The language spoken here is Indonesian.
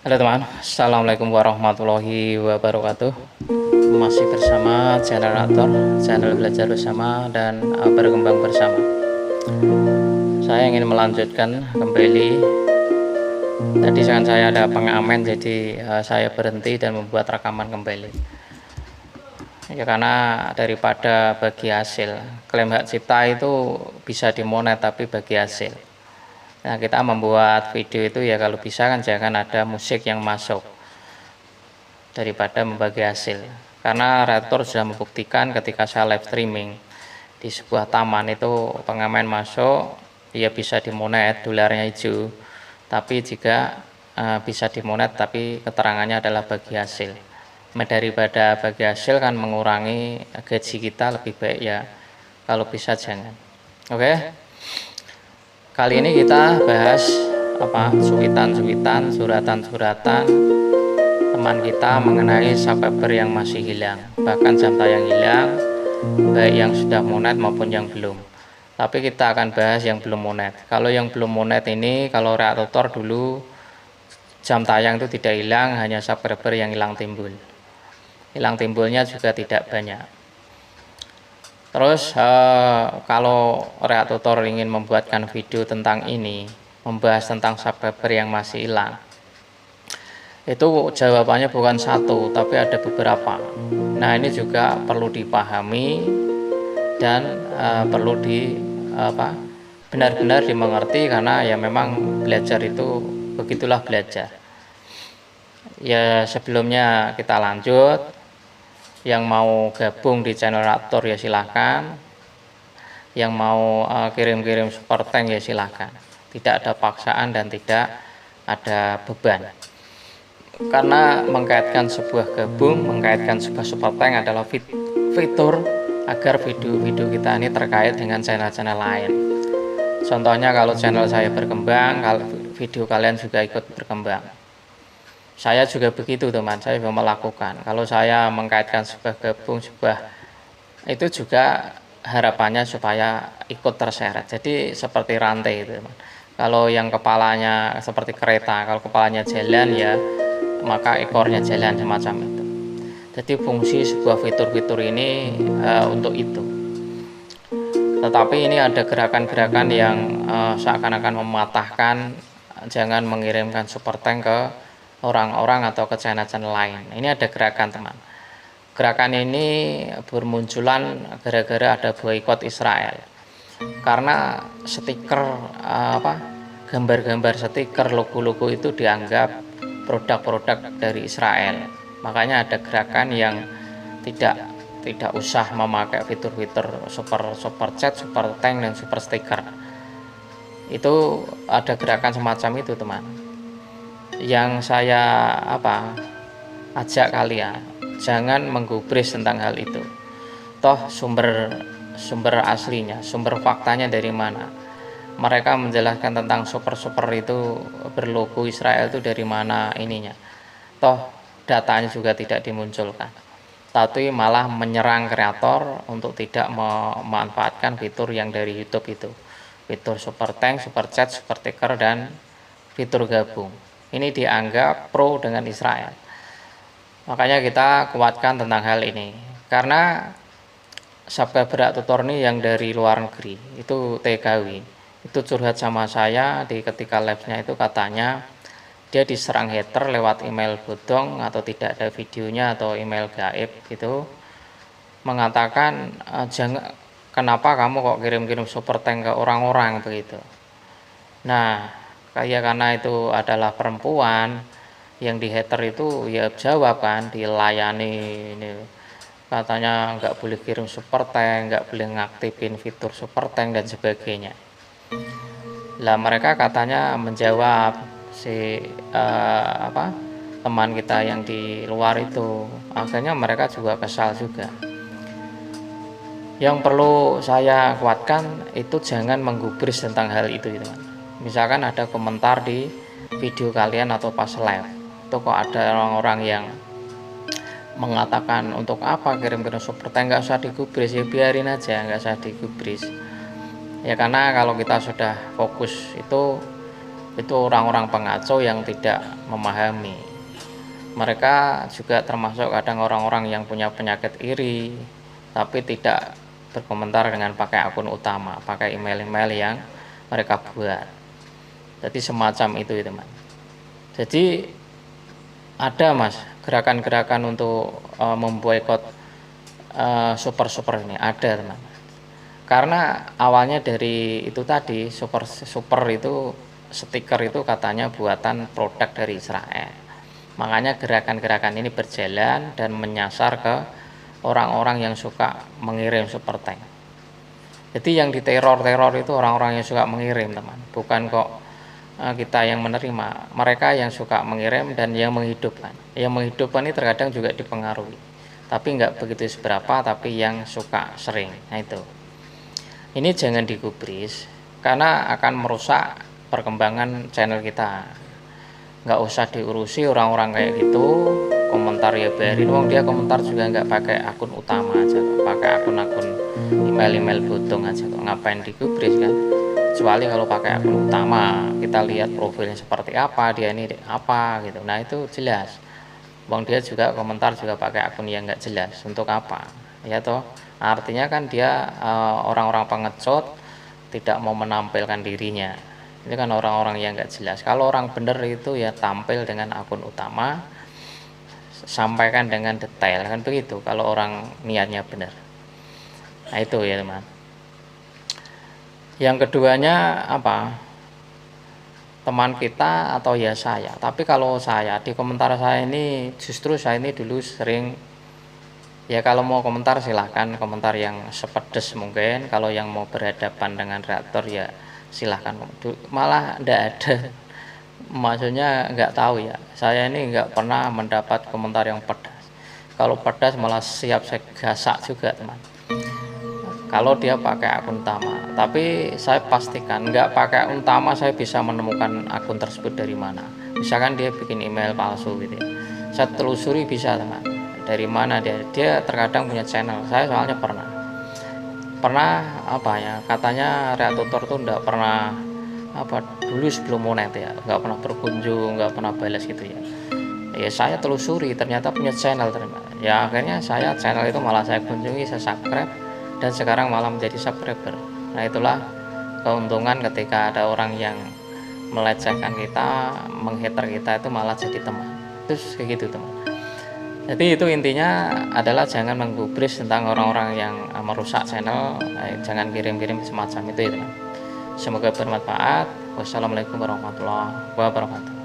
Halo teman, Assalamualaikum warahmatullahi wabarakatuh. Masih bersama generator, channel belajar bersama dan berkembang bersama. Saya ingin melanjutkan kembali. Tadi kan saya ada pengamen, jadi saya berhenti dan membuat rekaman kembali. Ya karena daripada bagi hasil, klaim hak cipta itu bisa dimonet tapi bagi hasil. Nah, kita membuat video itu ya kalau bisa kan jangan ada musik yang masuk daripada membagi hasil. Karena Redditor sudah membuktikan ketika saya live streaming di sebuah taman itu pengamen masuk, dia bisa dimonet, dolarnya hijau. Tapi jika bisa dimonet tapi keterangannya adalah bagi hasil. Daripada bagi hasil kan mengurangi gaji kita, lebih baik ya kalau bisa jangan. Oke. Kali ini kita bahas cuitan-cuitan, suratan-suratan teman kita mengenai subscriber yang masih hilang, bahkan jam tayang hilang, baik yang sudah monet maupun yang belum. Tapi kita akan bahas yang belum monet. Kalau yang belum monet ini, kalau Redditor dulu jam tayang itu tidak hilang, hanya subscriber yang hilang timbul. Hilang timbulnya juga tidak banyak. Terus kalau Redditor ingin membuatkan video tentang ini, membahas tentang subscriber yang masih hilang, itu jawabannya bukan satu tapi ada beberapa. Nah, ini juga perlu dipahami dan perlu benar-benar dimengerti, karena ya memang belajar itu begitulah belajar. Ya sebelumnya kita lanjut. Yang mau gabung di channel Redditor ya silahkan, yang mau kirim-kirim super tank ya silahkan. Tidak ada paksaan dan tidak ada beban, karena mengkaitkan sebuah gabung, mengkaitkan sebuah super tank adalah fitur agar video-video kita ini terkait dengan channel-channel lain. Contohnya kalau channel saya berkembang, kalau video kalian juga ikut berkembang. Saya juga begitu teman, saya mau melakukan. Kalau saya mengkaitkan sebuah gabung, itu juga harapannya supaya ikut terseret. Jadi seperti rantai itu teman. Kalau yang kepalanya seperti kereta, kalau kepalanya jalan ya maka ekornya jalan, semacam itu. Jadi fungsi sebuah fitur-fitur ini untuk itu. Tetapi ini ada gerakan-gerakan yang seakan-akan mematahkan, jangan mengirimkan super tank ke orang-orang atau ke channel-channel lain. Ini ada gerakan teman. Gerakan ini bermunculan gara-gara ada boykot Israel. Karena stiker gambar-gambar stiker, logo-logo itu dianggap produk-produk dari Israel. Makanya ada gerakan yang tidak usah memakai fitur-fitur super chat, super tank dan super stiker. Itu ada gerakan semacam itu teman. Yang saya ajak kalian jangan menggubris tentang hal itu. Toh sumber aslinya, sumber faktanya dari mana? Mereka menjelaskan tentang super itu berlogo Israel itu dari mana ininya. Toh datanya juga tidak dimunculkan. Tapi malah menyerang kreator untuk tidak memanfaatkan fitur yang dari YouTube itu. Fitur super tank, super chat, super sticker dan fitur gabung. Ini dianggap pro dengan Israel. Makanya kita kuatkan tentang hal ini. Karena subscriber tutor ini yang dari luar negeri, itu TKW, itu curhat sama saya di ketika live-nya itu, katanya dia diserang hater lewat email bodong atau tidak ada videonya atau email gaib gitu. Mengatakan jangan, kenapa kamu kok kirim-kirim super tank ke orang-orang begitu. Nah, karena itu adalah perempuan yang di hater itu, ya jawab kan, dilayani ini. Katanya nggak boleh kirim super tank, nggak boleh ngaktifin fitur super tank dan sebagainya. Lah mereka katanya menjawab si teman kita yang di luar itu, akhirnya mereka juga kesal juga. Yang perlu saya kuatkan itu jangan menggubris tentang hal itu teman. Misalkan ada komentar di video kalian atau pas live, itu kok ada orang-orang yang mengatakan untuk apa kirim-kirim super tank, nggak usah digubris, ya biarin aja, nggak usah digubris. Ya karena kalau kita sudah fokus itu itu orang-orang pengacau yang tidak memahami. Mereka juga termasuk kadang orang-orang yang punya penyakit iri, tapi tidak berkomentar dengan pakai akun utama, pakai email-email yang mereka buat. Jadi semacam itu teman. Jadi ada mas gerakan-gerakan untuk memboikot super ini, ada teman. Karena awalnya dari itu tadi, super itu stiker itu katanya buatan produk dari Israel. Makanya gerakan-gerakan ini berjalan dan menyasar ke orang-orang yang suka mengirim super tank. Jadi yang diteror itu orang-orang yang suka mengirim teman, bukan kok kita yang menerima. Mereka yang suka mengirim dan yang menghidupkan. Yang menghidupkan ini terkadang juga dipengaruhi, tapi nggak begitu seberapa, tapi yang suka sering. Nah itu, ini jangan digubris karena akan merusak perkembangan channel kita. Nggak usah diurusi orang-orang kayak gitu, komentar ya biarin, wong dia komentar juga nggak pakai akun utama aja, pakai akun-akun email bodong aja kok, ngapain digubris kan. Kecuali kalau pakai akun utama, kita lihat profilnya seperti apa, dia ini apa gitu, nah itu jelas. Wong dia juga komentar juga pakai akun yang nggak jelas, untuk apa ya toh. Artinya kan dia orang-orang pengecut, tidak mau menampilkan dirinya. Ini kan orang-orang yang nggak jelas. Kalau orang bener itu ya tampil dengan akun utama, sampaikan dengan detail, kan begitu kalau orang niatnya benar. Nah itu ya teman. Yang keduanya apa, teman kita atau ya saya. Tapi kalau saya, di komentar saya ini justru saya ini dulu sering, ya kalau mau komentar silahkan komentar yang sepedes mungkin, kalau yang mau berhadapan dengan reaktor ya silahkan. Malah ndak ada, maksudnya nggak tahu ya, saya ini nggak pernah mendapat komentar yang pedas. Kalau pedas malah siap saya gasak juga teman, kalau dia pakai akun utama. Tapi saya pastikan nggak pakai akun utama, saya bisa menemukan akun tersebut dari mana. Misalkan dia bikin email palsu gitu ya, saya telusuri bisa teman, dari mana dia terkadang punya channel. Saya soalnya pernah apa ya, katanya Reaktor tuh enggak pernah apa, dulu sebelum monet ya, nggak pernah berkunjung, nggak pernah balas gitu ya. Ya saya telusuri ternyata punya channel ternyata. Ya akhirnya saya channel itu malah saya kunjungi, saya subscribe, dan sekarang malah menjadi subscriber. Nah itulah keuntungan ketika ada orang yang melecehkan kita, menghater kita, itu malah jadi teman. Terus kayak gitu teman. Jadi itu intinya adalah jangan menggubris tentang orang-orang yang merusak channel, jangan kirim-kirim semacam itu ya teman. Semoga bermanfaat. Wassalamualaikum warahmatullahi wabarakatuh.